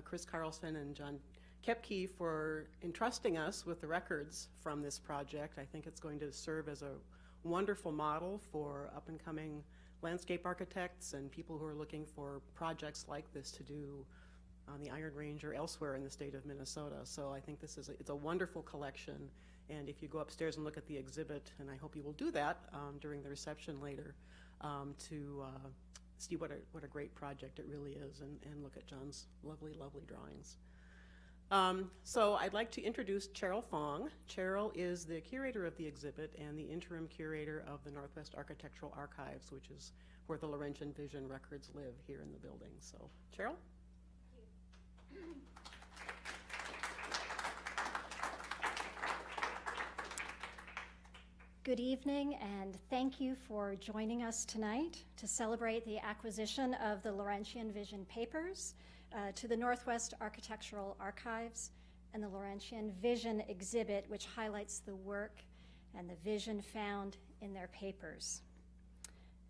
Chris Carlson and John Kepke for entrusting us with the records from this project. I think it's going to serve as a wonderful model for up-and-coming landscape architects and people who are looking for projects like this to do on the Iron Range or elsewhere in the state of Minnesota. So I think this is it's a wonderful collection. And if you go upstairs and look at the exhibit, and I hope you will do that during the reception later, to see what a great project it really is, and look at John's lovely, lovely drawings. So I'd like to introduce Cheryl Fong. Cheryl is the curator of the exhibit and the interim curator of the Northwest Architectural Archives, which is where the Laurentian Vision records live here in the building. So, Cheryl? Thank you. Good evening, and thank you for joining us tonight to celebrate the acquisition of the Laurentian Vision papers to the Northwest Architectural Archives and the Laurentian Vision exhibit, which highlights the work and the vision found in their papers.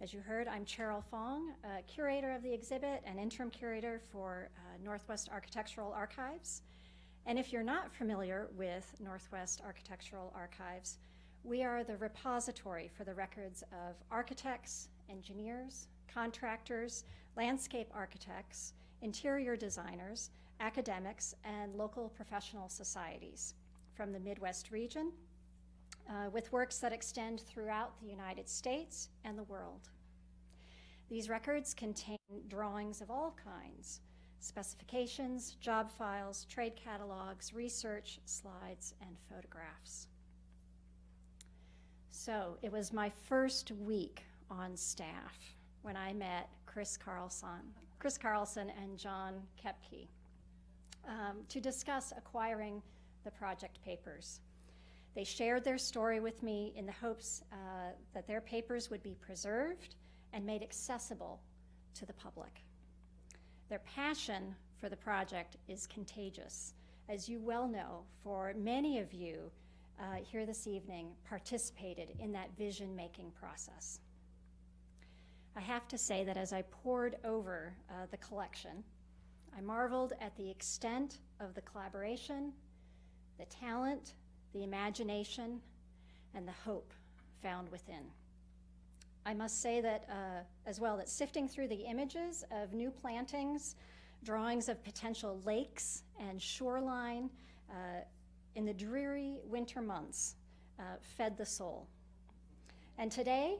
As you heard, I'm Cheryl Fong, curator of the exhibit and interim curator for Northwest Architectural Archives. And if you're not familiar with Northwest Architectural Archives, we are the repository for the records of architects, engineers, contractors, landscape architects, interior designers, academics, and local professional societies from the Midwest region, with works that extend throughout the United States and the world. These records contain drawings of all kinds, specifications, job files, trade catalogs, research, slides, and photographs. So it was my first week on staff when I met Chris Carlson and John Kepke to discuss acquiring the project papers. They shared their story with me in the hopes that their papers would be preserved and made accessible to the public. Their passion for the project is contagious. As you well know, for many of you here this evening participated in that vision-making process. I have to say that as I pored over the collection, I marveled at the extent of the collaboration, the talent, the imagination, and the hope found within. I must say that as well, that sifting through the images of new plantings, drawings of potential lakes and shoreline in the dreary winter months fed the soul. And today,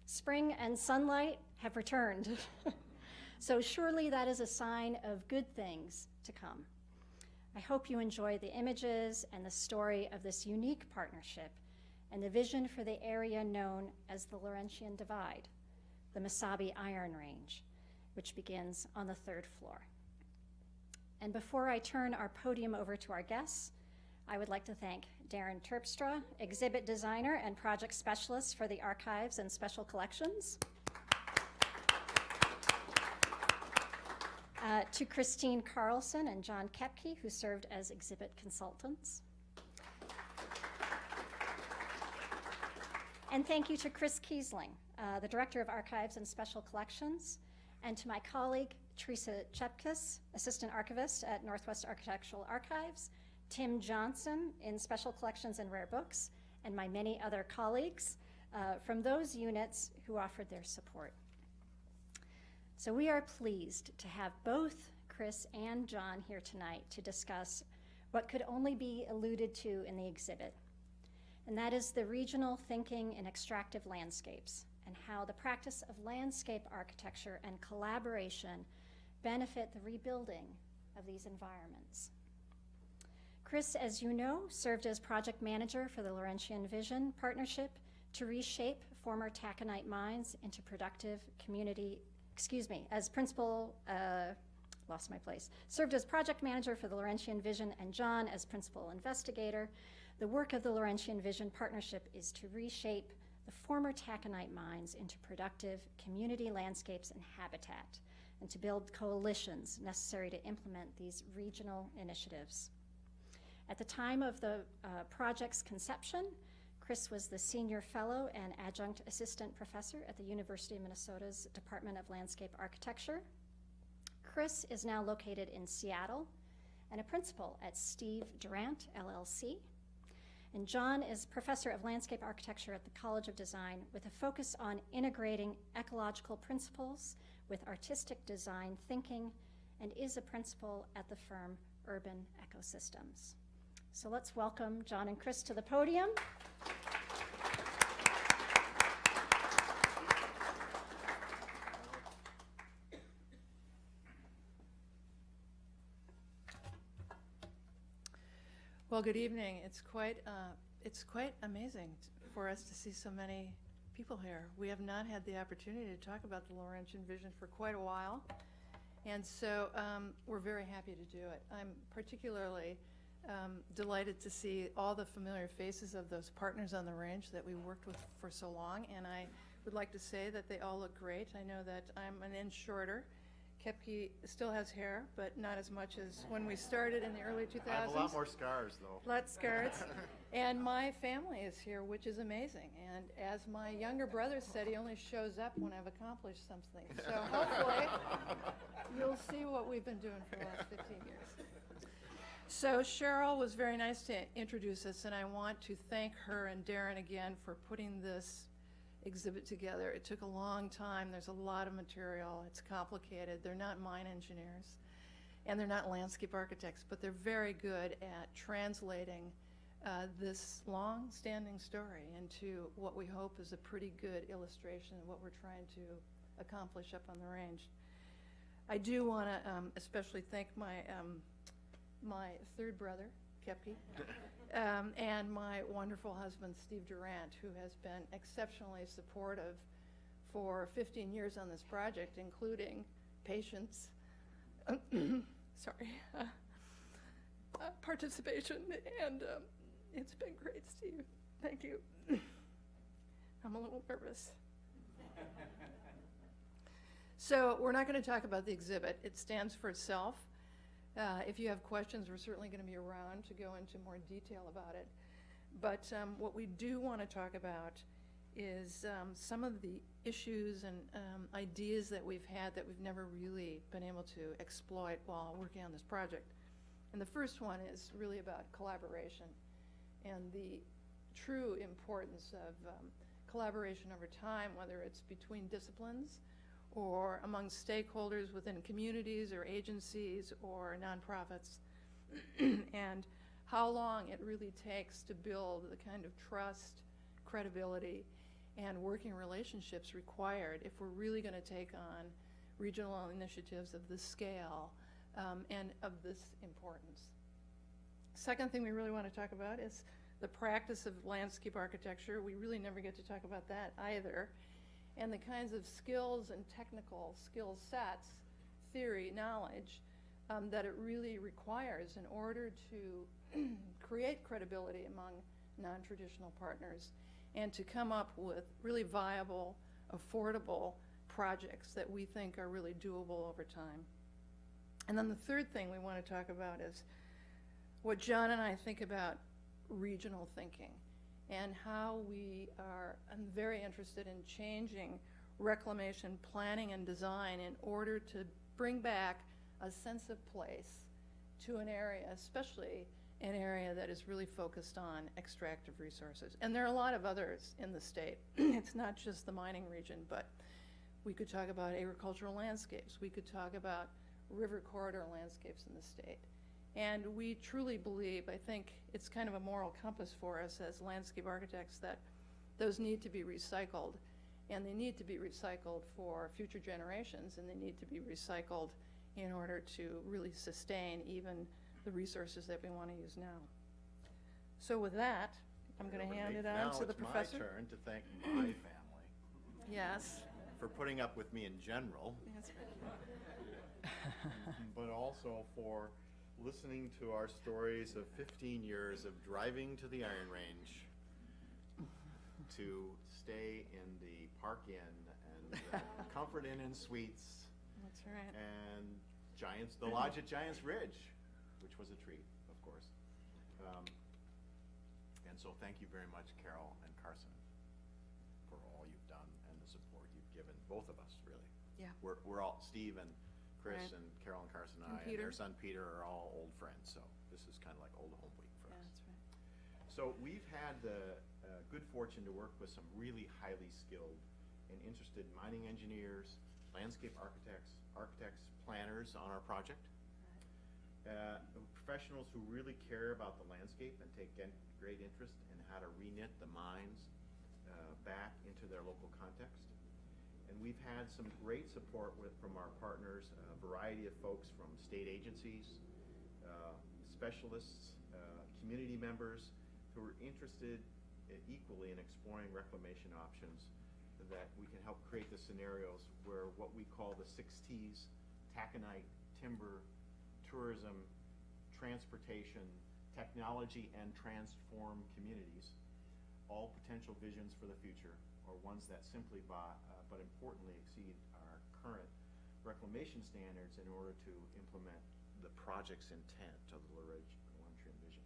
spring and sunlight have returned. So surely that is a sign of good things to come. I hope you enjoy the images and the story of this unique partnership and the vision for the area known as the Laurentian Divide, the Mesabi Iron Range, which begins on the 3rd floor. And before I turn our podium over to our guests, I would like to thank Darren Terpstra, exhibit designer and project specialist for the Archives and Special Collections. To Christine Carlson and John Kepke, who served as exhibit consultants. And thank you to Chris Kiesling, the Director of Archives and Special Collections, and to my colleague, Teresa Chepkis, Assistant Archivist at Northwest Architectural Archives, Tim Johnson in Special Collections and Rare Books, and my many other colleagues from those units who offered their support. So we are pleased to have both Chris and John here tonight to discuss what could only be alluded to in the exhibit, and that is the regional thinking in extractive landscapes and how the practice of landscape architecture and collaboration benefit the rebuilding of these environments. Chris, as you know, served as project manager for the Laurentian Vision Partnership to reshape former taconite mines into productive community, as principal, lost my place, served as project manager for the Laurentian Vision, and John as principal investigator. The work of the Laurentian Vision Partnership is to reshape the former taconite mines into productive community landscapes and habitat, and to build coalitions necessary to implement these regional initiatives. At the time of the project's conception, Chris was the senior fellow and adjunct assistant professor at the University of Minnesota's Department of Landscape Architecture. Chris is now located in Seattle and a principal at Steve Durant, LLC. And John is professor of landscape architecture at the College of Design with a focus on integrating ecological principles with artistic design thinking, and is a principal at the firm Urban Ecosystems. So let's welcome John and Chris to the podium. Well, good evening. It's quite amazing for us to see so many people here. We have not had the opportunity to talk about the Laurentian vision for quite a while, and so we're very happy to do it. I'm particularly delighted to see all the familiar faces of those partners on the range that we worked with for so long, and I would like to say that they all look great. I know that I'm an inch shorter. Kepke still has hair, but not as much as when we started in the early 2000s. I have a lot more scars, though. Lots of scars. And my family is here, which is amazing. And as my younger brother said, he only shows up when I've accomplished something. So hopefully you'll see what we've been doing for the last 15 years. So Cheryl was very nice to introduce us, and I want to thank her and Darren again for putting this exhibit together. It took a long time. There's a lot of material. It's complicated. They're not mine engineers, and they're not landscape architects, but they're very good at translating this long-standing story into what we hope is a pretty good illustration of what we're trying to accomplish up on the range. I do want to especially thank my my third brother, Kepke, and my wonderful husband, Steve Durant, who has been exceptionally supportive for 15 years on this project, including patience, participation, and it's been great, Steve. Thank you. I'm a little nervous. So we're not going to talk about the exhibit. It stands for itself. If you have questions, we're certainly going to be around to go into more detail about it. But what we do want to talk about is some of the issues and ideas that we've had that we've never really been able to exploit while working on this project. And the first one is really about collaboration and the true importance of collaboration over time, whether it's between disciplines or among stakeholders within communities or agencies or nonprofits, and how long it really takes to build the kind of trust, credibility, and working relationships required if we're really going to take on regional initiatives of this scale and of this importance. Second thing we really want to talk about is the practice of landscape architecture. We really never get to talk about that either. And the kinds of skills and technical skill sets, theory, knowledge, that it really requires in order to create credibility among non-traditional partners and to come up with really viable, affordable projects that we think are really doable over time. And then the third thing we want to talk about is what John and I think about regional thinking, and how we are very interested in changing reclamation planning and design in order to bring back a sense of place to an area, especially an area that is really focused on extractive resources. And there are a lot of others in the state. It's not just the mining region, but we could talk about agricultural landscapes. We could talk about river corridor landscapes in the state. And we truly believe, I think it's kind of a moral compass for us as landscape architects, that those need to be recycled, and they need to be recycled for future generations, and they need to be recycled in order to really sustain even the resources that we want to use now. So with that, I'm going to hand it on to the professor. Now it's my turn to thank my family. Yes. For putting up with me in general, That's right. but also for listening to our stories of 15 years of driving to the Iron Range to stay in the Park Inn and Comfort Inn and Suites. That's right. And the lodge at Giants Ridge, which was a treat, of course. And so thank you very much, Carol and Carson, for all you've done and the support you've given, both of us, really. Yeah. We're all, Steve and Chris Right. and Carolyn, Carson, and And I, and Peter. their son Peter are all old friends, so this is kind of like old home week for Yeah, us. that's right. So we've had the good fortune to work with some really highly skilled and interested mining engineers, landscape architects, planners on our project. Professionals who really care about the landscape and take great interest in how to reknit the mines back into their local context. And we've had some great support from our partners, a variety of folks from state agencies, specialists, community members who are interested equally in exploring reclamation options that we can help create the scenarios where what we call the 6 T's, taconite, timber, tourism, transportation, technology, and transform communities, all potential visions for the future, or ones that simply but importantly exceed our current reclamation standards in order to implement the project's intent of the Laurentian vision.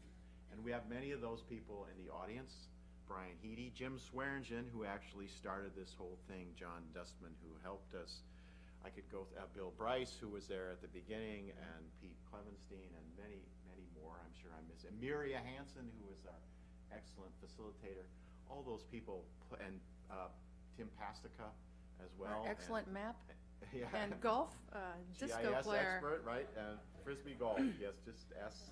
And we have many of those people in the audience: Brian Heedy, Jim Swearingen, who actually started this whole thing, John Dustman, who helped us. I could go Bill Bryce, who was there at the beginning, and Pete Clevenstein, and many, many more. I'm sure I'm missing. Miria Hansen, who was our excellent facilitator. All those people, and Tim Pastica as well. Our excellent map Yeah. and golf disco GIS player. expert, right? Frisbee golf. Yes, just ask.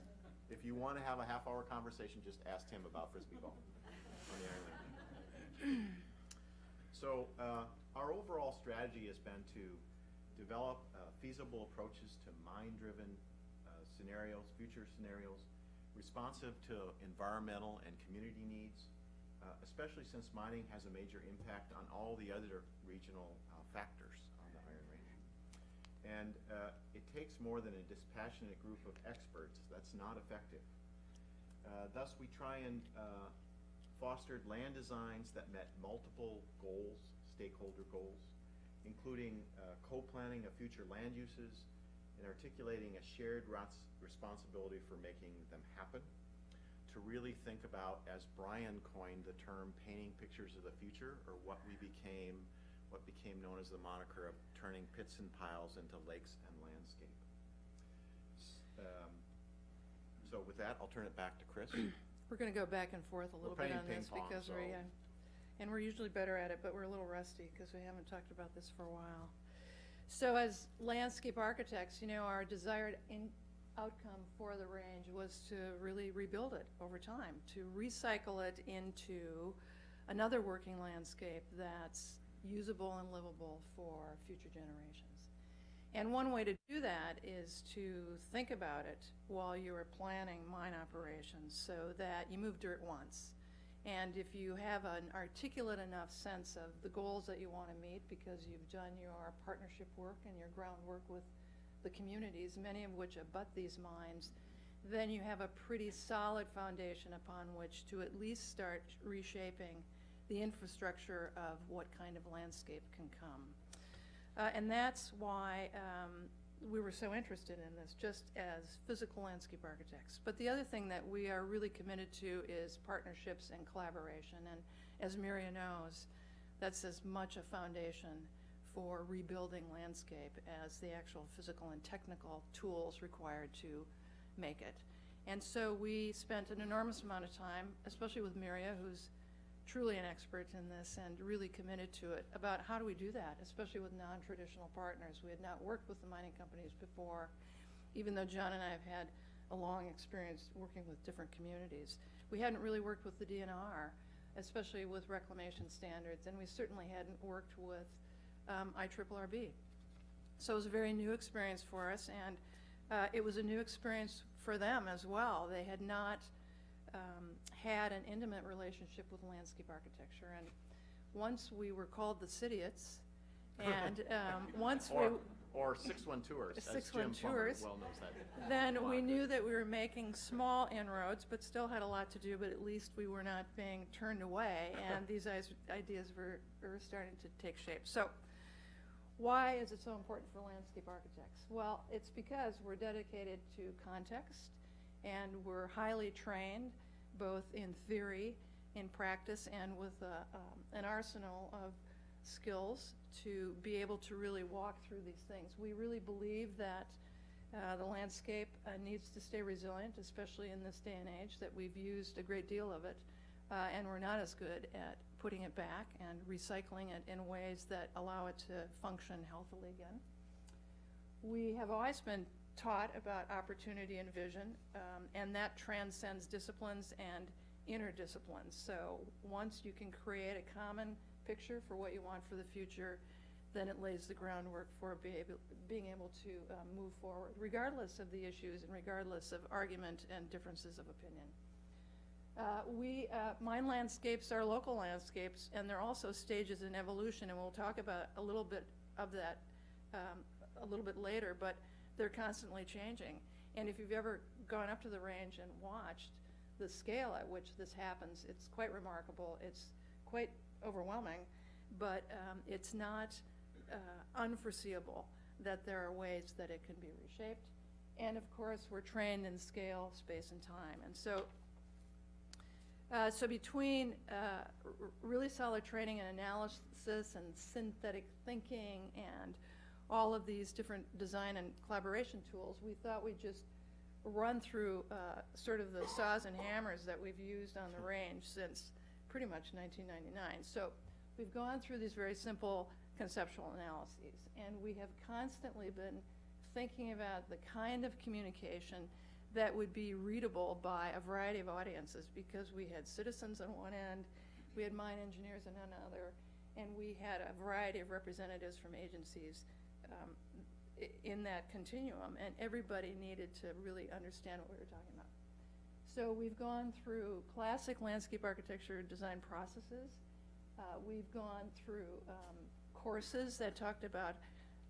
If you want to have a half-hour conversation, just ask Tim about Frisbee golf on the island. So our overall strategy has been to develop feasible approaches to mine-driven scenarios, future scenarios, responsive to environmental and community needs, especially since mining has a major impact on all the other regional factors on the Iron Range. And it takes more than a dispassionate group of experts. That's not effective. Thus, we try and fostered land designs that met multiple goals, stakeholder goals, including co-planning of future land uses and articulating a shared responsibility for making them happen, to really think about, as Brian coined the term, painting pictures of the future, or what became known as the moniker of turning pits and piles into lakes and landscape. So with that, I'll turn it back to Chris. We're going to go back and forth a little bit playing on ping this pong, because so- and we're usually better at it, but we're a little rusty because we haven't talked about this for a while. So as landscape architects, our desired outcome for the range was to really rebuild it over time, to recycle it into another working landscape that's usable and livable for future generations. And one way to do that is to think about it while you are planning mine operations, so that you move dirt once. And if you have an articulate enough sense of the goals that you want to meet because you've done your partnership work and your groundwork with the communities, many of which abut these mines, then you have a pretty solid foundation upon which to at least start reshaping the infrastructure of what kind of landscape can come. And that's why we were so interested in this, just as physical landscape architects. But the other thing that we are really committed to is partnerships and collaboration. And as Miria knows, that's as much a foundation for rebuilding landscape as the actual physical and technical tools required to make it. And so we spent an enormous amount of time, especially with Miria, who's truly an expert in this and really committed to it, about how do we do that, especially with non-traditional partners. We had not worked with the mining companies before, even though John and I have had a long experience working with different communities. We hadn't really worked with the DNR, especially with reclamation standards, and we certainly hadn't worked with IRRB. So it was a very new experience for us, and it was a new experience for them as well. They had not had an intimate relationship with landscape architecture, and once we were called the Cityots, and once or 6-1 tours, as 6-1 Jim Plummer tours, well knows that. then we knew that we were making small inroads, but still had a lot to do, but at least we were not being turned away, and these ideas were starting to take shape. So why is it so important for landscape architects? Well, it's because we're dedicated to context, and we're highly trained, both in theory, in practice, and with an arsenal of skills to be able to really walk through these things. We really believe that the landscape needs to stay resilient, especially in this day and age, that we've used a great deal of it, and we're not as good at putting it back and recycling it in ways that allow it to function healthily again. We have always been taught about opportunity and vision, and that transcends disciplines and interdisciplines. So once you can create a common picture for what you want for the future, then it lays the groundwork for being able to move forward, regardless of the issues and regardless of argument and differences of opinion. Mine landscapes are local landscapes, and they're also stages in evolution, and we'll talk about a little bit of that a little bit later, but they're constantly changing. And if you've ever gone up to the range and watched the scale at which this happens, it's quite remarkable. It's quite overwhelming, but it's not unforeseeable that there are ways that it can be reshaped. And of course, we're trained in scale, space, and time. And so between really solid training and analysis and synthetic thinking and all of these different design and collaboration tools, we thought we'd just run through sort of the saws and hammers that we've used on the range since pretty much 1999. So we've gone through these very simple conceptual analyses, and we have constantly been thinking about the kind of communication that would be readable by a variety of audiences, because we had citizens on one end, we had mine engineers on another, and we had a variety of representatives from agencies in that continuum, and everybody needed to really understand what we were talking about. So we've gone through classic landscape architecture design processes. We've gone through courses that talked about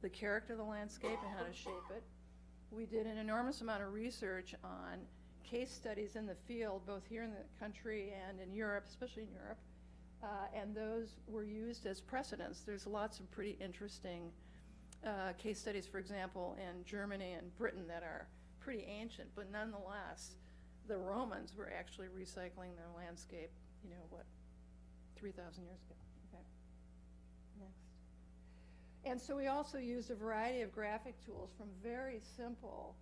the character of the landscape and how to shape it. We did an enormous amount of research on case studies in the field, both here in the country and in Europe, especially in Europe, and those were used as precedents. There's lots of pretty interesting case studies, for example, in Germany and Britain that are pretty ancient, but nonetheless, the Romans were actually recycling their landscape, 3,000 years ago. Okay, next. And so we also used a variety of graphic tools, from very simple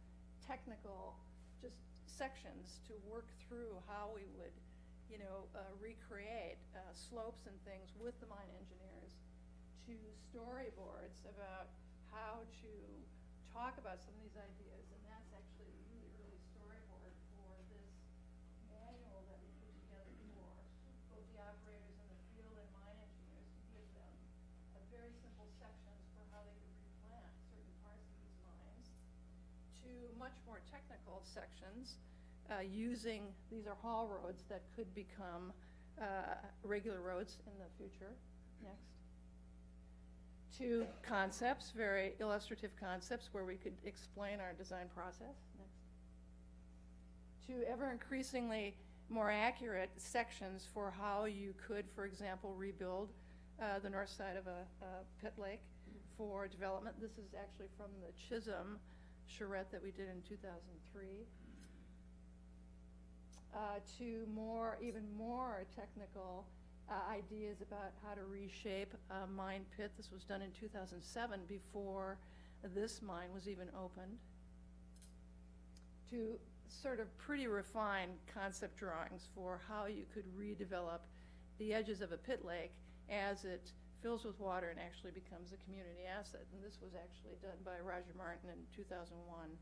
technical just sections to work through how we would, recreate slopes and things with the mine engineers, to storyboards about how to talk about some of these ideas. And that's actually a really early storyboard for this manual that we put together for both the operators in the field and mine engineers, to give them very simple sections for how they could replant certain parts of these mines, to much more technical sections using, these are haul roads that could become regular roads in the future. Next. To concepts, very illustrative concepts where we could explain our design process. Next. To ever increasingly more accurate sections for how you could, for example, rebuild the north side of a pit lake for development. This is actually from the Chisholm charrette that we did in 2003. To even more technical ideas about how to reshape a mine pit. This was done in 2007, before this mine was even opened. To sort of pretty refined concept drawings for how you could redevelop the edges of a pit lake as it fills with water and actually becomes a community asset. And this was actually done by Roger Martin in 2001.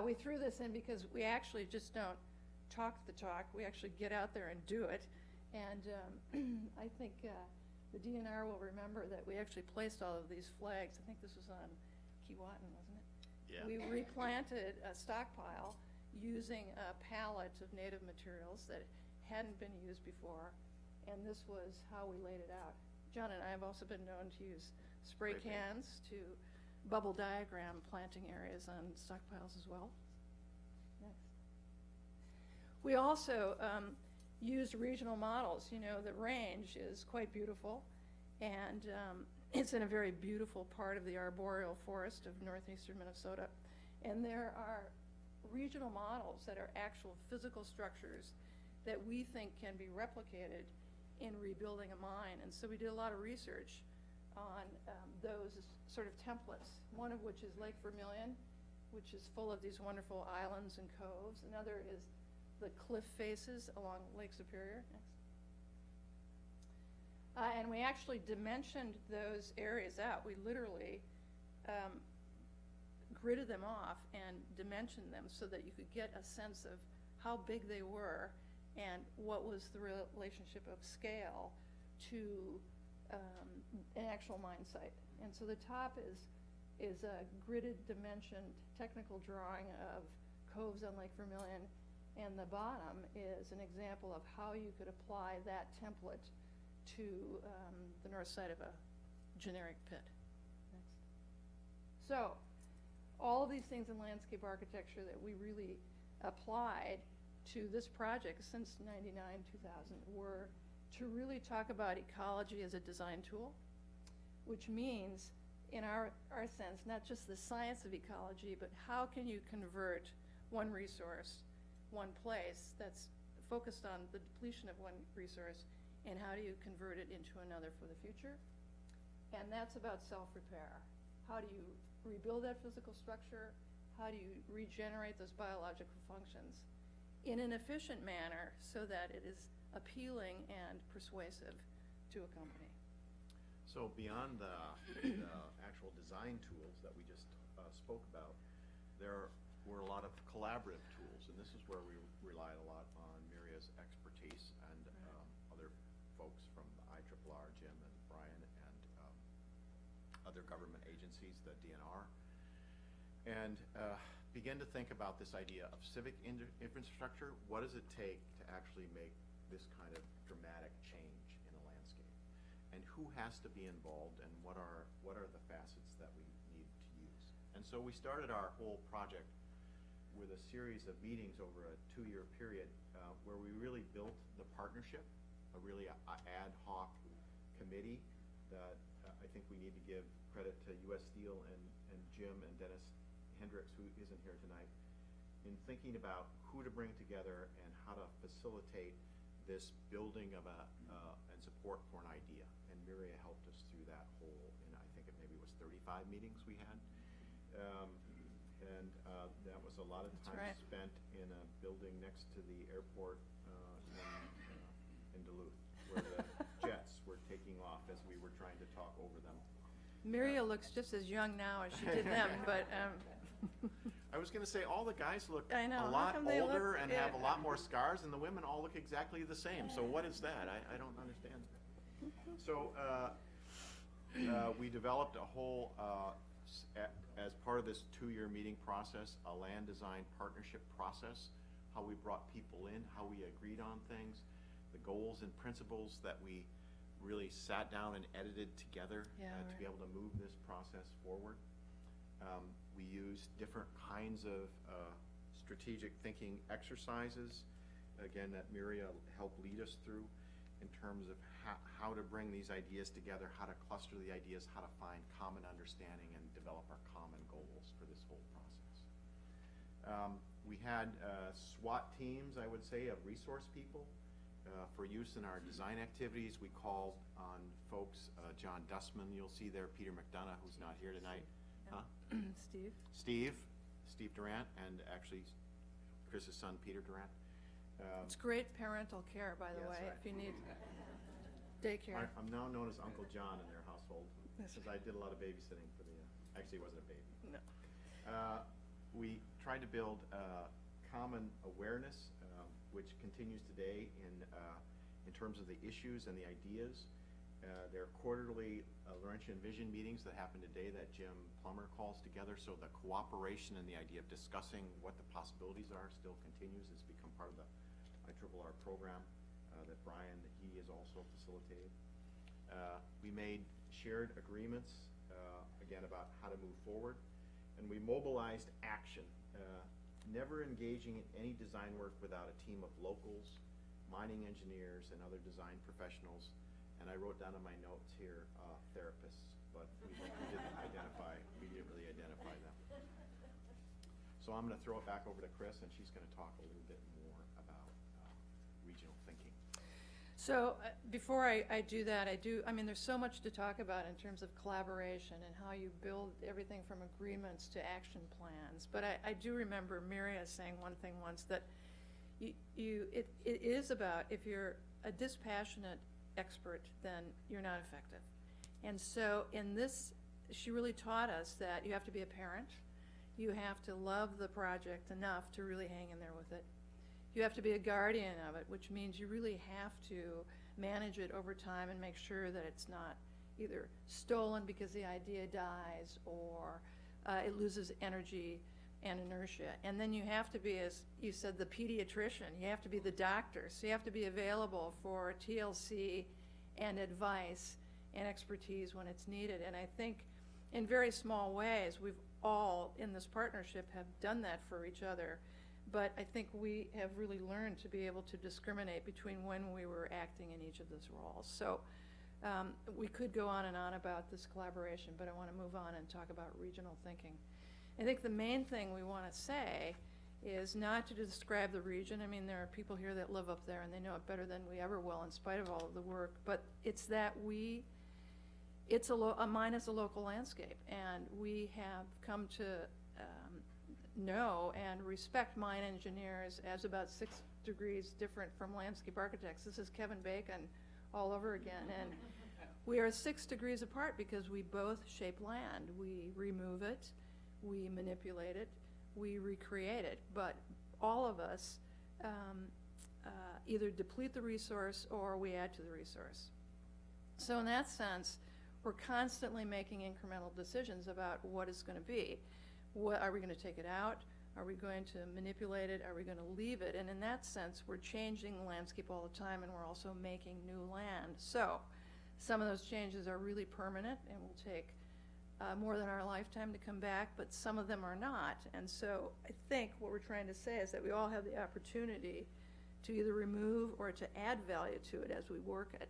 We threw this in because we actually just don't talk the talk. We actually get out there and do it. And I think the DNR will remember that we actually placed all of these flags. I think this was on Keewatin, wasn't it? Yeah. We replanted a stockpile using a palette of native materials that hadn't been used before, and this was how we laid it out. John and I have also been known to use spray cans to bubble diagram planting areas on stockpiles as well. Next. We also used regional models. The range is quite beautiful, and it's in a very beautiful part of the arboreal forest of northeastern Minnesota. And there are regional models that are actual physical structures that we think can be replicated in rebuilding a mine. And so we did a lot of research on those sort of templates, one of which is Lake Vermilion, which is full of these wonderful islands and coves. Another is the cliff faces along Lake Superior. Next. And we actually dimensioned those areas out. We literally gridded them off and dimensioned them so that you could get a sense of how big they were and what was the relationship of scale to an actual mine site. And so the top is a gridded, dimensioned technical drawing of coves on Lake Vermilion, and the bottom is an example of how you could apply that template to the north side of a generic pit. Next. So, all of these things in landscape architecture that we really applied to this project since 99, 2000 were to really talk about ecology as a design tool, which means, in our sense, not just the science of ecology, but how can you convert one resource, one place that's focused on the depletion of one resource, and how do you convert it into another for the future? And that's about self-repair. How do you rebuild that physical structure? How do you regenerate those biological functions in an efficient manner so that it is appealing and persuasive to a company? So beyond the actual design tools that we just spoke about, there were a lot of collaborative tools, and this is where we relied a lot on Miria's expertise and other folks from the IRRR, Jim and Brian, and other government agencies, the DNR, and begin to think about this idea of civic infrastructure. What does it take to actually make this kind of dramatic change in a landscape? And who has to be involved, and what are the facets that we need to use? And so we started our whole project with a series of meetings over a 2-year period where we really built the partnership, a really ad hoc committee that I think we need to give credit to U.S. Steel and Jim and Dennis Hendricks, who isn't here tonight, in thinking about who to bring together and how to facilitate this building of and support for an idea. And Miria helped us through that whole, and I think it maybe was 35 meetings we had. That was a lot of time spent in a building next to the airport in Duluth, where the jets were taking off as we were trying to talk over them. Miria looks just as young now as she did then, but I was going to say, all the guys look I know. a How lot come they older look- and have a lot more scars, and the women all look exactly the same. So what is that? I don't understand. So we developed a whole, as part of this 2-year meeting process, a land design partnership process, how we brought people in, how we agreed on things, the goals and principles that we really sat down and edited together to be able to move this process forward. We used different kinds of strategic thinking exercises, again, that Miria helped lead us through in terms of how to bring these ideas together, how to cluster the ideas, how to find common understanding and develop our common goals for this whole process. We had SWAT teams, I would say, of resource people for use in our design activities. We called on folks, John Dussman, you'll see there, Peter McDonough, who's not here tonight. Huh? Steve Durant, and actually Chris's son, Peter Durant. it's great parental care, by the Yes, way, right. if you need daycare. I'm now known as Uncle John in their household, because I did a lot of babysitting for the, actually it wasn't a baby. No. We tried to build common awareness, which continues today in terms of the issues and the ideas. There are quarterly Laurentian vision meetings that happen today that Jim Plummer calls together, so the cooperation and the idea of discussing what the possibilities are still continues. It's become part of the IRRR program that Brian, he is also facilitated. We made shared agreements, again, about how to move forward, and we mobilized action, never engaging in any design work without a team of locals, mining engineers, and other design professionals. And I wrote down in my notes here, therapists, but we didn't really identify them. So I'm going to throw it back over to Chris, and she's going to talk a little bit more about regional thinking. So before I do that, I mean, there's so much to talk about in terms of collaboration and how you build everything from agreements to action plans. But I do remember Miria saying one thing once, that it is about, if you're a dispassionate expert, then you're not effective. And so in this, she really taught us that you have to be a parent. You have to love the project enough to really hang in there with it. You have to be a guardian of it, which means you really have to manage it over time and make sure that it's not either stolen because the idea dies, or it loses energy and inertia. And then you have to be, as you said, the pediatrician. You have to be the doctor. So you have to be available for TLC and advice and expertise when it's needed. And I think in very small ways, we've all in this partnership have done that for each other. But I think we have really learned to be able to discriminate between when we were acting in each of those roles. So we could go on and on about this collaboration, but I want to move on and talk about regional thinking. I think the main thing we want to say is not to describe the region. I mean, there are people here that live up there and they know it better than we ever will in spite of all of the work, but it's that mine is a local landscape, and we have come to know and respect mine engineers as about 6 degrees different from landscape architects. This is Kevin Bacon all over again. And we are 6 degrees apart because we both shape land. We remove it, we manipulate it, we recreate it. But all of us either deplete the resource or we add to the resource. So in that sense, we're constantly making incremental decisions about what it's going to be. What, are we going to take it out? Are we going to manipulate it? Are we going to leave it? And in that sense, we're changing the landscape all the time, and we're also making new land. So some of those changes are really permanent and will take more than our lifetime to come back, but some of them are not. And so I think what we're trying to say is that we all have the opportunity to either remove or to add value to it as we work it,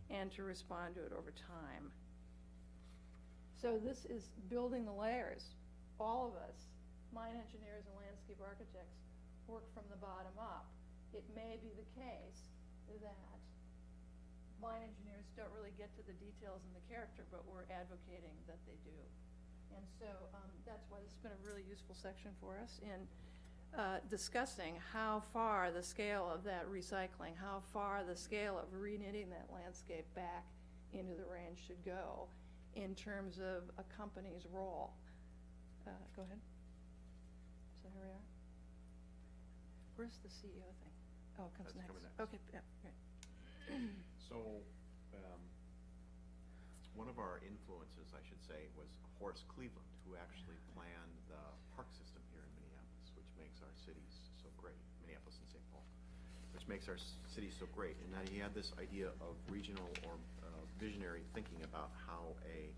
and to respond to it over time. So this is building the layers. All of us, mine engineers and landscape architects, work from the bottom up. It may be the case that mine engineers don't really get to the details and the character, but we're advocating that they do. And so that's why this has been a really useful section for us in discussing how far the scale of that recycling, how far the scale of reknitting that landscape back into the range should go in terms of a company's role. Go ahead. So here we are. Where's the CEO thing? Oh, it comes That's next. coming next. Okay, yeah, great. So, one of our influences, I should say, was Horace Cleveland, who actually planned the park system here in Minneapolis, which makes our cities so great, Minneapolis and St. Paul, which makes our cities so great, and that he had this idea of regional or visionary thinking about how a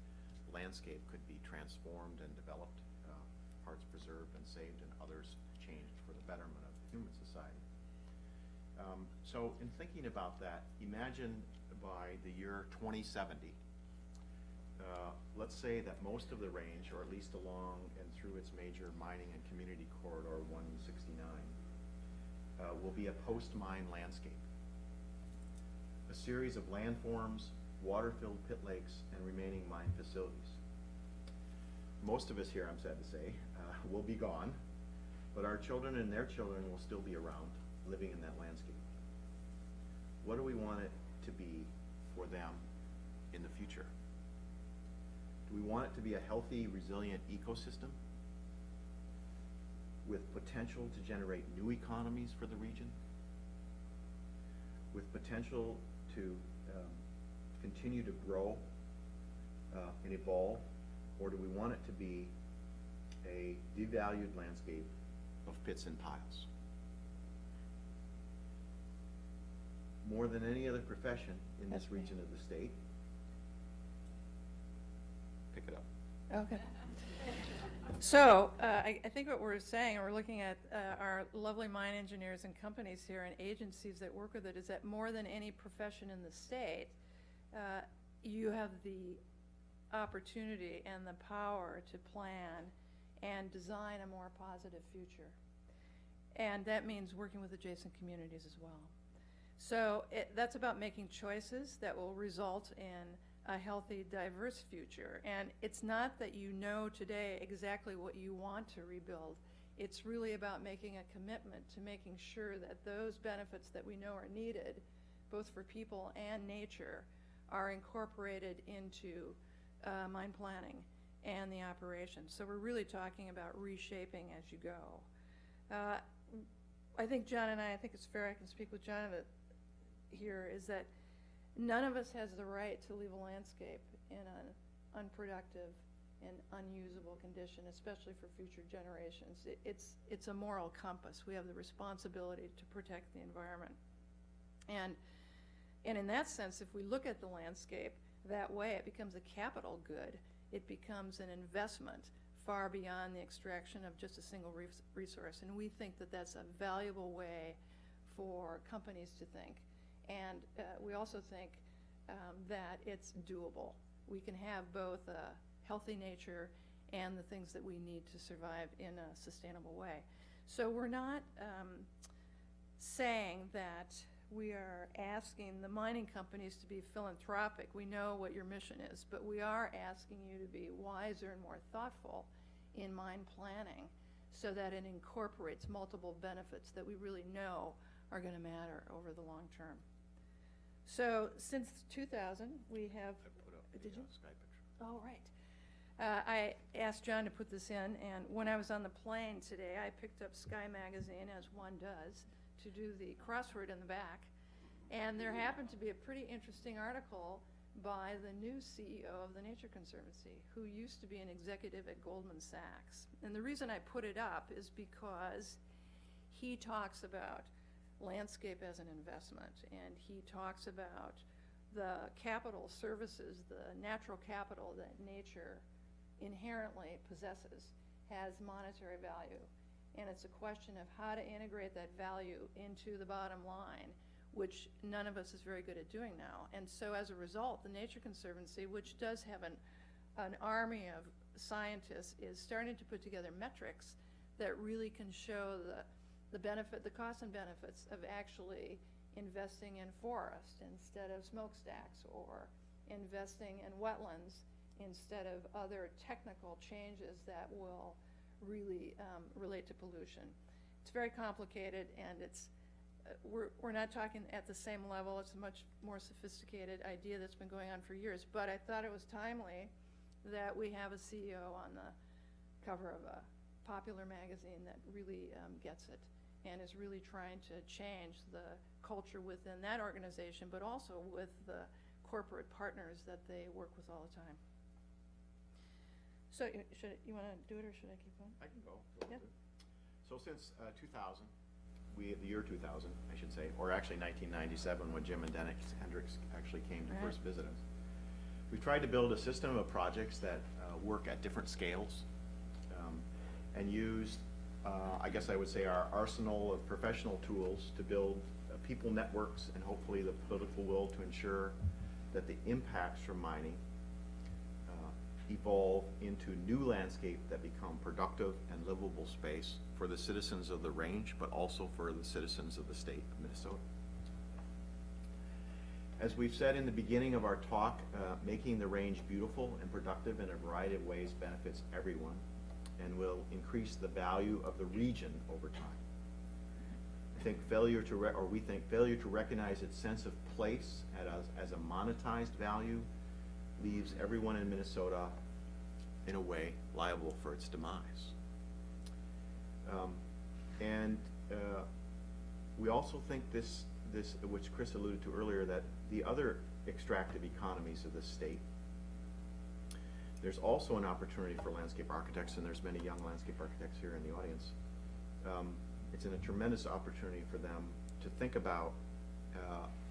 landscape could be transformed and developed, parts preserved and saved, and others changed for the betterment of human society. So in thinking about that, imagine by the year 2070, let's say that most of the range, or at least along and through its major mining and community corridor 169, will be a post-mine landscape. A series of landforms, water-filled pit lakes, and remaining mine facilities. Most of us here, I'm sad to say, will be gone, but our children and their children will still be around, living in that landscape. What do we want it to be for them in the future? Do we want it to be a healthy, resilient ecosystem with potential to generate new economies for the region, with potential to continue to grow and evolve, or do we want it to be a devalued landscape of pits and piles? More than any other profession in this That's right. region of the state, pick it up. Okay. So I think what we're saying, and we're looking at our lovely mine engineers and companies here and agencies that work with it, is that more than any profession in the state, you have the opportunity and the power to plan and design a more positive future. And that means working with adjacent communities as well. So that's about making choices that will result in a healthy, diverse future. And it's not that you know today exactly what you want to rebuild. It's really about making a commitment to making sure that those benefits that we know are needed, both for people and nature, are incorporated into mine planning and the operation. So we're really talking about reshaping as you go. I think John and I think it's fair I can speak with John here, is that none of us has the right to leave a landscape in an unproductive and unusable condition, especially for future generations. It's a moral compass. We have the responsibility to protect the environment. And in that sense, if we look at the landscape that way, it becomes a capital good. It becomes an investment far beyond the extraction of just a single resource. And we think that that's a valuable way for companies to think. And we also think that it's doable. We can have both a healthy nature and the things that we need to survive in a sustainable way. So we're not saying that we are asking the mining companies to be philanthropic. We know what your mission is, but we are asking you to be wiser and more thoughtful in mine planning so that it incorporates multiple benefits that we really know are going to matter over the long term. So since 2000, we have... I put up Did you? Sky picture. Oh, right. I asked John to put this in, and when I was on the plane today, I picked up Sky Magazine, as one does, to do the crossword in the back. And there happened to be a pretty interesting article by the new CEO of the Nature Conservancy, who used to be an executive at Goldman Sachs. And the reason I put it up is because he talks about landscape as an investment, and he talks about the capital services, the natural capital that nature inherently possesses has monetary value. And it's a question of how to integrate that value into the bottom line, which none of us is very good at doing now. And so as a result, the Nature Conservancy, which does have an army of scientists, is starting to put together metrics that really can show the benefit, the costs and benefits of actually investing in forest instead of smokestacks, or investing in wetlands instead of other technical changes that will really relate to pollution. It's very complicated, and it's we're not talking at the same level. It's a much more sophisticated idea that's been going on for years, but I thought it was timely that we have a CEO on the cover of a popular magazine that really gets it and is really trying to change the culture within that organization, but also with the corporate partners that they work with all the time. So you want to do it, or should I keep going? I can go. Yeah. So since 2000, the year 2000, I should say, or actually 1997, when Jim and Dennis Hendricks actually came to first visit us, we've tried to build a system of projects that work at different scales, and used, I guess I would say, our arsenal of professional tools to build people networks and hopefully the political will to ensure that the impacts from mining evolve into new landscape that become productive and livable space for the citizens of the range, but also for the citizens of the state of Minnesota. As we've said in the beginning of our talk, making the range beautiful and productive in a variety of ways benefits everyone and will increase the value of the region over time. I think we think failure to recognize its sense of place as a monetized value leaves everyone in Minnesota, in a way, liable for its demise. We also think this, which Chris alluded to earlier, that the other extractive economies of the state, there's also an opportunity for landscape architects, and there's many young landscape architects here in the audience. It's a tremendous opportunity for them to think about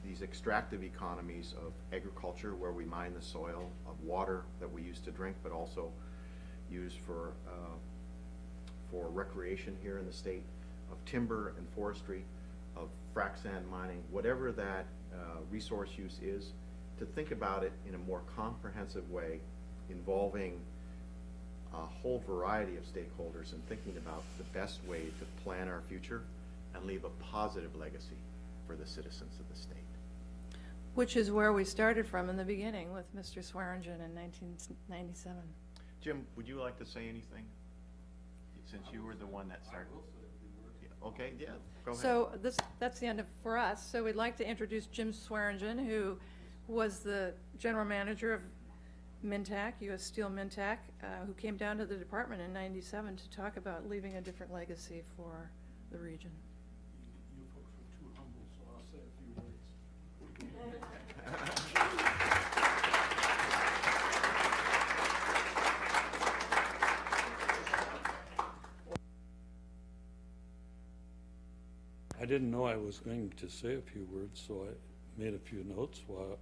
these extractive economies of agriculture, where we mine the soil, of water that we use to drink, but also use for recreation here in the state, of timber and forestry, of frac sand mining, whatever that resource use is, to think about it in a more comprehensive way, involving a whole variety of stakeholders, and thinking about the best way to plan our future and leave a positive legacy for the citizens of the state. Which is where we started from in the beginning with Mr. Swearingen in 1997. Jim, would you like to say anything? Since you were the one that started. Yeah, okay, yeah, go ahead. So that's the end of for us. So we'd like to introduce Jim Swearingen, who was the general manager of Mintac, U.S. Steel Mintac, who came down to the department in '97 to talk about leaving a different legacy for the region. You folks were too humble, so I'll say a few words. I didn't know I was going to say a few words, so I made a few notes while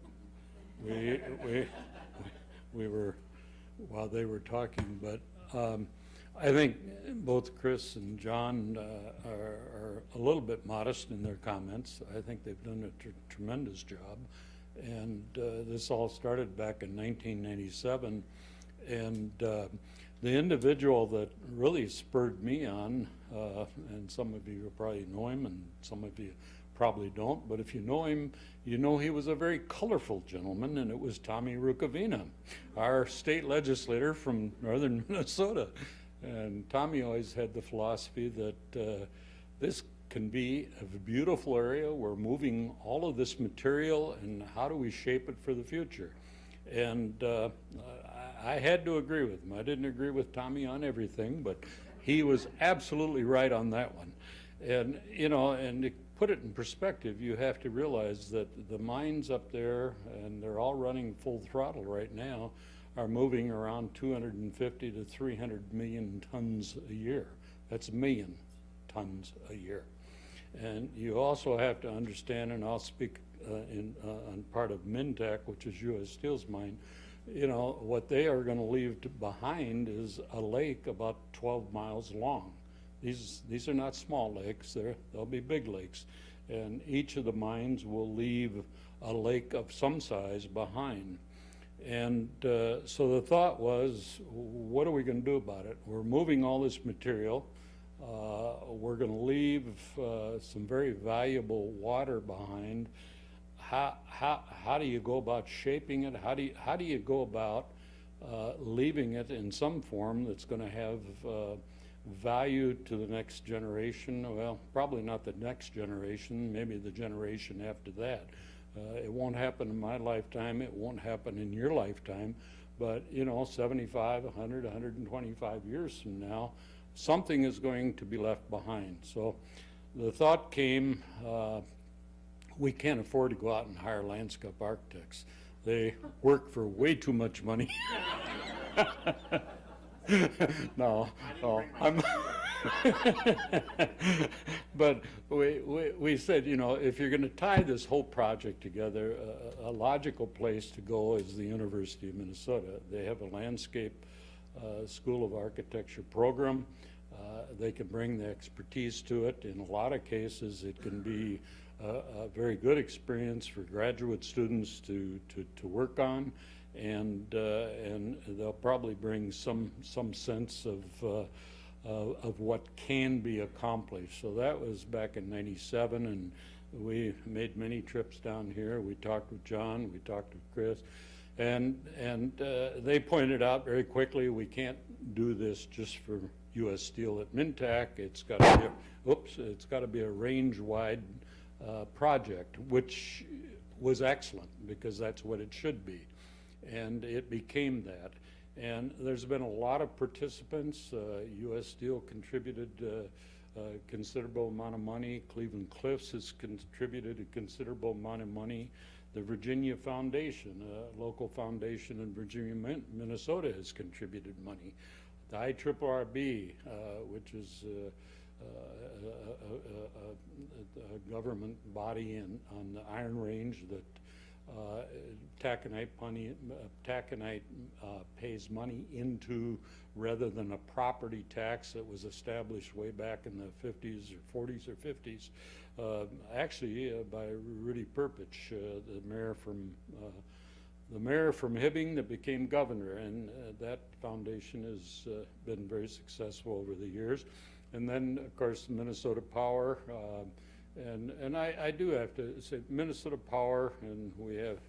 while they were talking. But I think both Chris and John are a little bit modest in their comments. I think they've done a tremendous job. And this all started back in 1997. And the individual that really spurred me on, and some of you probably know him and some of you probably don't, but if you know him, you know he was a very colorful gentleman, and it was Tommy Rukavina, our state legislator from northern Minnesota. And Tommy always had the philosophy that this can be a beautiful area. We're moving all of this material, and how do we shape it for the future? And I had to agree with him. I didn't agree with Tommy on everything, but he was absolutely right on that one. And, you know, and to put it in perspective, you have to realize that the mines up there, and they're all running full throttle right now, are moving around 250 to 300 million tons a year. That's a million tons a year. And you also have to understand, and I'll speak on part of Mintac, which is U.S. Steel's mine, you know, what they are going to leave behind is a lake about 12 miles long. These are not small lakes, they'll be big lakes. And each of the mines will leave a lake of some size behind. And so the thought was, what are we going to do about it? We're moving all this material. We're going to leave some very valuable water behind. How do you go about shaping it? How do you go about leaving it in some form that's going to have value to the next generation? Well, probably not the next generation, maybe the generation after that. It won't happen in my lifetime, it won't happen in your lifetime, but you know, 75, 100, 125 years from now, something is going to be left behind. So the thought came, we can't afford to go out and hire landscape architects. They work for way too much money. No, I'm but we said, you know, if you're going to tie this whole project together, a logical place to go is the University of Minnesota. They have a landscape School of Architecture program. They can bring the expertise to it. In a lot of cases, it can be a very good experience for graduate students to work on. And they'll probably bring some sense of what can be accomplished. So that was back in '97, and we made many trips down here. We talked with John, we talked with Chris, and they pointed out very quickly, we can't do this just for U.S. Steel at Mintac. It's got to be a range-wide project, which was excellent because that's what it should be. And it became that. And there's been a lot of participants. U.S. Steel contributed a considerable amount of money. Cleveland Cliffs has contributed a considerable amount of money. The Virginia Foundation, a local foundation in Virginia, Minnesota, has contributed money. The IRRB, which is a government body on the Iron Range that taconite pays money into rather than a property tax that was established way back in the 50s or 40s or 50s, actually by Rudy Perpich, the mayor from Hibbing that became governor, and that foundation has been very successful over the years. And then, of course, Minnesota Power And I do have to say Minnesota Power, and we have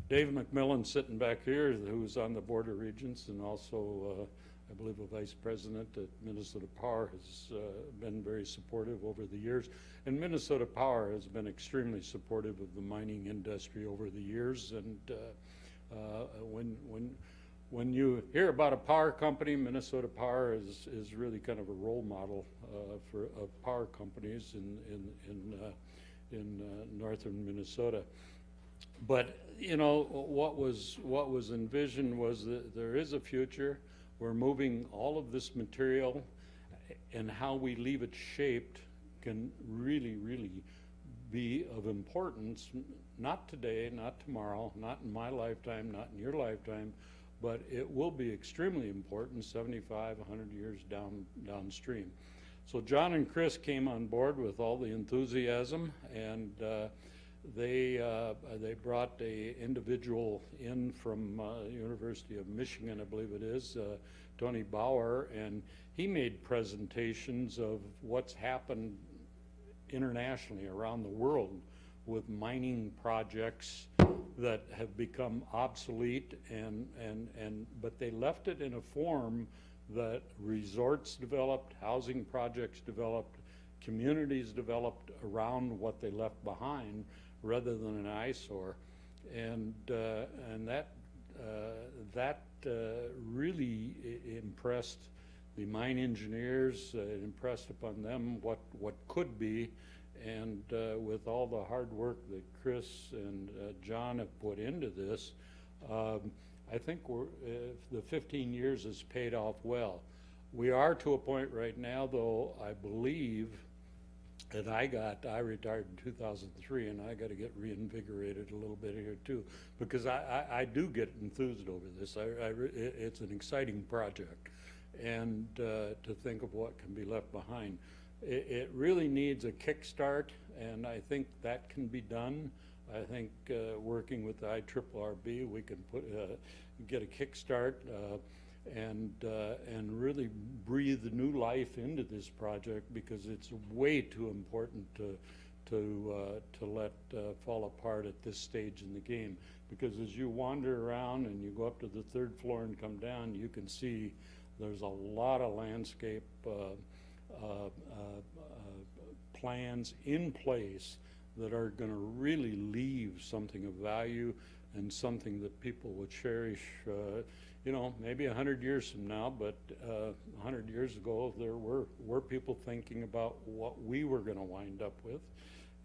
Dave McMillan sitting back here, who's on the Board of Regents, and also I believe a vice president at Minnesota Power, has been very supportive over the years. And Minnesota Power has been extremely supportive of the mining industry over the years. And when you hear about a power company, Minnesota Power is really kind of a role model of power companies in northern Minnesota. But you know, what was envisioned was that there is a future. We're moving all of this material, and how we leave it shaped can really, really be of importance, not today, not tomorrow, not in my lifetime, not in your lifetime, but it will be extremely important 75, 100 years downstream. So John and Chris came on board with all the enthusiasm, and they brought a individual in from University of Michigan, I believe it is, Tony Bauer, and he made presentations of what's happened internationally around the world with mining projects that have become obsolete, but they left it in a form that resorts developed, housing projects developed, communities developed around what they left behind, rather than an eyesore, and that really impressed the mine engineers. It impressed upon them what could be, and with all the hard work that Chris and John have put into this, I think the 15 years has paid off well. We are to a point right now, though, I believe. And I retired in 2003, and I got to get reinvigorated a little bit here too, because I do get enthused over this. It's an exciting project, and to think of what can be left behind. It really needs a kickstart, and I think that can be done. I think working with the IRRB, we can get a kickstart and really breathe new life into this project, because it's way too important to let fall apart at this stage in the game. Because as you wander around and you go up to the third floor and come down, you can see there's a lot of landscape plans in place that are going to really leave something of value and something that people will cherish. You know, maybe 100 years from now, but 100 years ago, there were people thinking about what we were going to wind up with,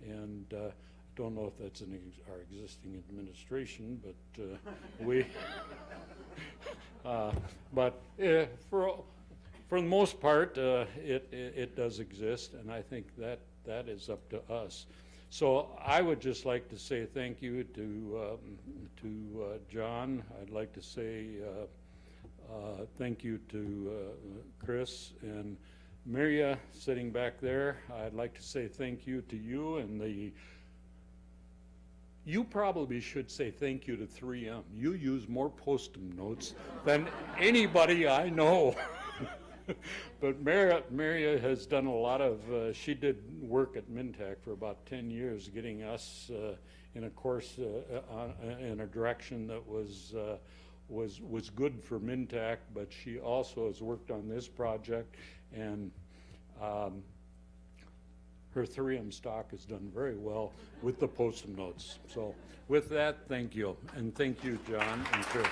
and I don't know if that's in our existing administration, but for the most part, it does exist, and I think that is up to us. So I would just like to say thank you to John. I'd like to say thank you to Chris and Miria sitting back there. I'd like to say thank you to you, and you probably should say thank you to 3M. You use more Post-it notes than anybody I know. But Maria has done a lot of, she did work at Mintec for about 10 years, getting us in a course, in a direction that was good for Mintec, but she also has worked on this project, and her 3M stock has done very well with the Post-it notes. So with that, thank you. And thank you, John and Chris.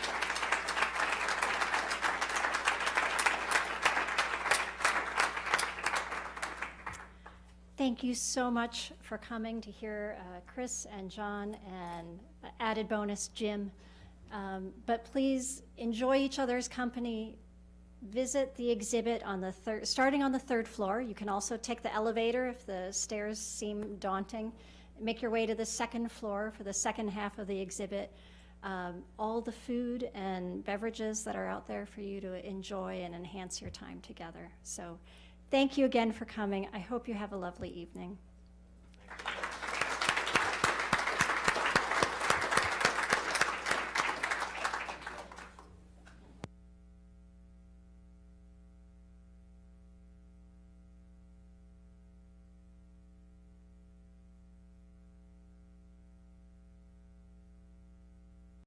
Thank you so much for coming to hear Chris and John, and added bonus, Jim. But please enjoy each other's company. Visit the exhibit on the starting on the third floor. You can also take the elevator if the stairs seem daunting. Make your way to the second floor for the second half of the exhibit. All the food and beverages that are out there for you to enjoy and enhance your time together. So thank you again for coming. I hope you have a lovely evening.